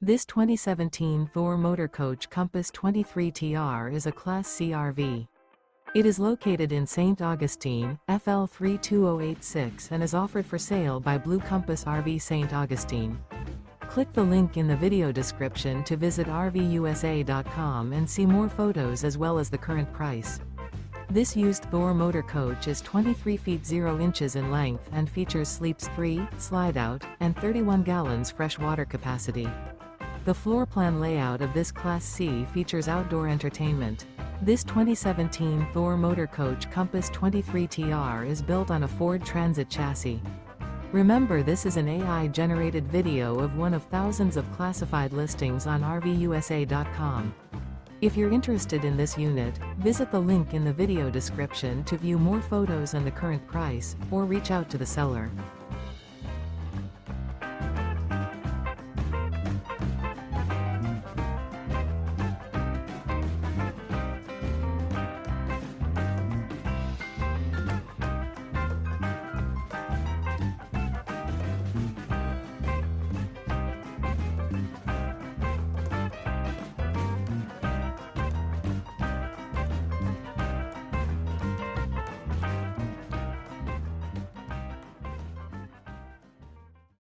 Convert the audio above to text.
This 2017 Thor Motor Coach Compass 23TR is a Class C RV. It is located in St. Augustine, FL 32086 and is offered for sale by Blue Compass RV St. Augustine. Click the link in the video description to visit RVUSA.com and see more photos as well as the current price. This used Thor Motor Coach is 23 feet 0 inches in length and features sleeps 3, Slideout, and 31 gallons fresh water capacity. The floor plan layout of this Class C features outdoor entertainment. This 2017 Thor Motor Coach Compass 23TR is built on a Ford Transit chassis. Remember, this is an AI-generated video of one of thousands of classified listings on RVUSA.com. If you're interested in this unit, visit the link in the video description to view more photos and the current price, or reach out to the seller.